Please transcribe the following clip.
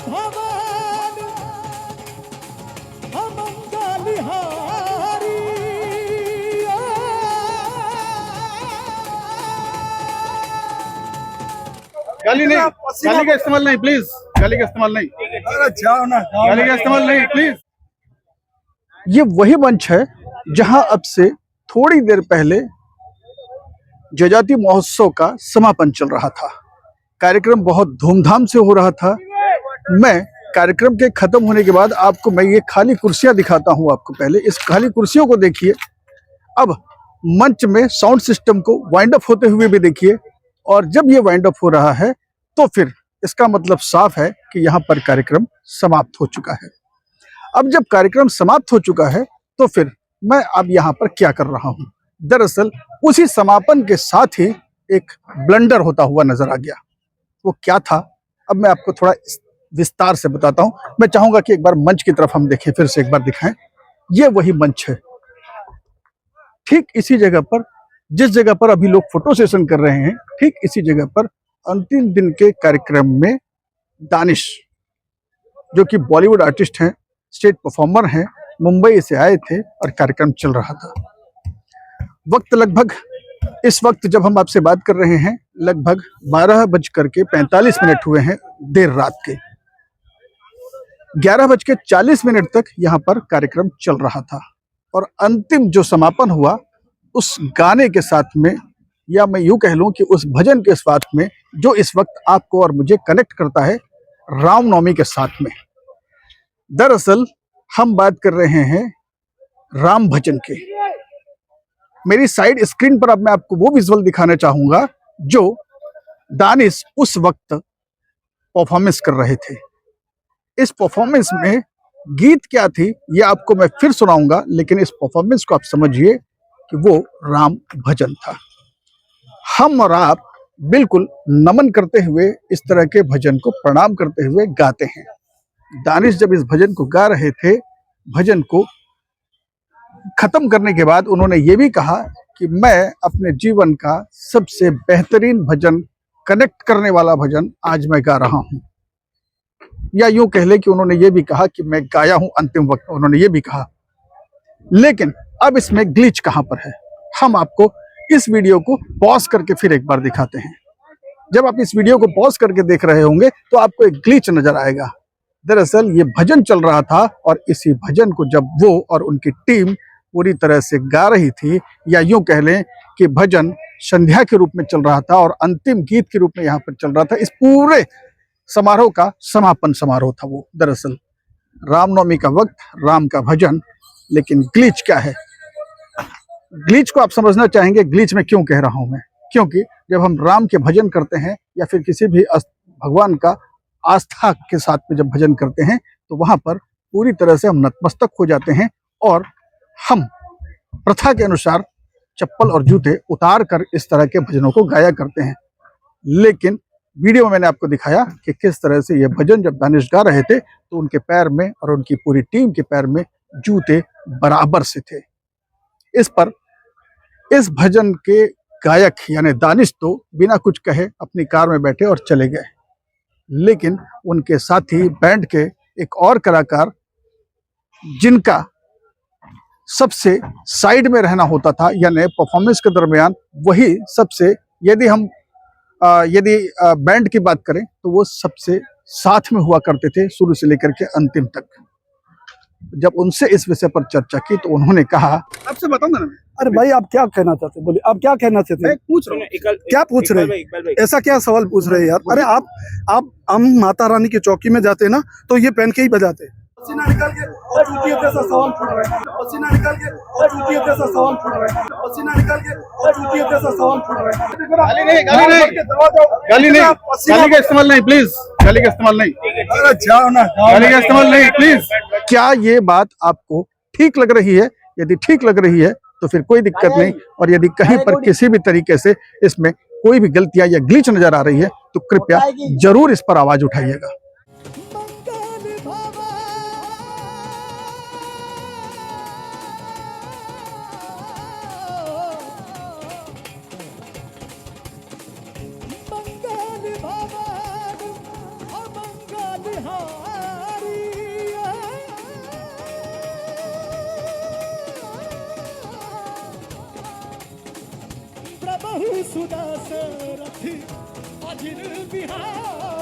भवन अमंगलहारी। गाली नहीं, गाली का इस्तेमाल नहीं प्लीज, गाली का इस्तेमाल नहीं, गाली का इस्तेमाल नहीं प्लीज। ये वही मंच है जहां अब से थोड़ी देर पहले जजाति महोत्सव का समापन चल रहा था। कार्यक्रम बहुत धूमधाम से हो रहा था। मैं कार्यक्रम के खत्म होने के बाद आपको मैं ये खाली कुर्सियां दिखाता हूं। आपको पहले इस खाली कुर्सियों को देखिए। अब मंच में साउंड सिस्टम को वाइंड अप होते हुए भी देखिए। और जब ये वाइंड अप हो रहा है तो फिर इसका मतलब साफ है कि यहाँ पर कार्यक्रम समाप्त हो चुका है। अब जब कार्यक्रम समाप्त हो चुका है तो फिर मैं अब यहाँ पर क्या कर रहा हूँ। दरअसल उसी समापन के साथ ही एक ब्लंडर होता हुआ नजर आ गया। वो क्या था अब मैं आपको थोड़ा विस्तार से बताता हूँ। मैं चाहूंगा कि एक बार मंच की तरफ हम देखें, फिर से एक बार दिखाएं। ये वही मंच है, ठीक इसी जगह पर जिस जगह पर अभी लोग फोटो सेशन कर रहे हैं, ठीक इसी जगह पर अंतिम दिन के कार्यक्रम में दानिश, जो कि बॉलीवुड आर्टिस्ट हैं, स्टेट परफॉर्मर हैं, मुंबई से आए थे और कार्यक्रम चल रहा था। वक्त लगभग इस वक्त जब हम आपसे बात कर रहे हैं लगभग 12:45 हुए हैं देर रात के। 11:40 तक यहाँ पर कार्यक्रम चल रहा था और अंतिम जो समापन हुआ उस गाने के साथ में, या मैं यूं कह लूं कि उस भजन के साथ में जो इस वक्त आपको और मुझे कनेक्ट करता है रामनवमी के साथ में। दरअसल हम बात कर रहे हैं राम भजन के। मेरी साइड स्क्रीन पर अब मैं आपको वो विजुअल दिखाना चाहूंगा जो दानिश उस वक्त परफॉर्मेंस कर रहे थे। इस परफॉर्मेंस में गीत क्या थी ये आपको मैं फिर सुनाऊंगा, लेकिन इस परफॉर्मेंस को आप समझिए कि वो राम भजन था। हम और आप बिल्कुल नमन करते हुए इस तरह के भजन को प्रणाम करते हुए गाते हैं। दानिश जब इस भजन को गा रहे थे, भजन को खत्म करने के बाद उन्होंने ये भी कहा कि मैं अपने जीवन का सबसे बेहतरीन भजन, कनेक्ट करने वाला भजन आज मैं गा रहा हूं। या यूं कह ले कि उन्होंने ये भी कहा कि मैं गाया हूं अंतिम वक्त, उन्होंने ये भी कहा। लेकिन अब इसमें ग्लिच कहां पर है, हम आपको इस वीडियो को पॉज करके फिर एक बार दिखाते हैं। जब आप इस वीडियो को पॉज करके देख रहे होंगे तो आपको एक ग्लिच नजर आएगा। दरअसल ये भजन चल रहा था और इसी भजन को जब वो और उनकी टीम पूरी तरह से गा रही थी, या यूं कह लें कि भजन संध्या के रूप में चल रहा था और अंतिम गीत के रूप में यहाँ पर चल रहा था, इस पूरे समारोह का समापन समारोह था वो। दरअसल रामनवमी का वक्त, राम का भजन, लेकिन ग्लिच क्या है? ग्लिच को आप समझना चाहेंगे। ग्लिच में क्यों कह रहा हूं मैं? क्योंकि जब हम राम के भजन करते हैं या फिर किसी भी भगवान का आस्था के साथ में जब भजन करते हैं तो वहां पर पूरी तरह से हम नतमस्तक हो जाते हैं और हम प्रथा के अनुसार चप्पल और जूते उतार कर इस तरह के भजनों को गाया करते हैं। लेकिन वीडियो में मैंने आपको दिखाया कि किस तरह से ये भजन जब दानिश गा रहे थे तो उनके पैर में और उनकी पूरी टीम के पैर में जूते बराबर से थे। इस पर इस भजन के गायक यानी दानिश तो बिना कुछ कहे अपनी कार में बैठे और चले गए, लेकिन उनके साथी बैंड के एक और कलाकार, जिनका सबसे साइड में रहना होता था, यानी परफॉर्मेंस के दरमियान वही सबसे, यदि बैंड की बात करें तो वो सबसे साथ में हुआ करते थे शुरू से लेकर के अंतिम तक। जब उनसे इस विषय पर चर्चा की तो उन्होंने कहा, आपसे बताऊंगा ना। अरे भाई आप क्या कहना चाहते हैं? बोलिए आप क्या कहना चाहते हैं? पूछ रहा हूँ क्या पूछ रहे हैं? ऐसा क्या सवाल पूछ रहे हैं यार? अरे आप हम माता रानी की चौकी में जाते हैं ना तो ये पहन के ही बजाते हैं। पसीना निकाल के और चूतिया जैसा सवाल पूछ रहे हैं। पसीना निकाल के और चूतिया जैसा सवाल पूछ रहे हैं। पसीना निकाल के और चूतिया जैसा सवाल पूछ रहे हैं। गाली नहीं, गाली नहीं, गाली नहीं, गाली का इस्तेमाल नहीं प्लीज, गाली का इस्तेमाल नहीं, अरे जाओ ना, गाली का इस्तेमाल नहीं प्लीज। क्या ये बात आपको ठीक लग रही है? यदि ठीक लग रही है तो फिर कोई दिक्कत नहीं, और यदि कहीं पर किसी भी तरीके से इसमें कोई भी गलतियां या ग्लिच नजर आ रही है तो कृपया जरूर इस पर आवाज उठाइएगा। मंगल भवन अमंगल बिहारी प्रभु सुदास रथी अजिर बिहारी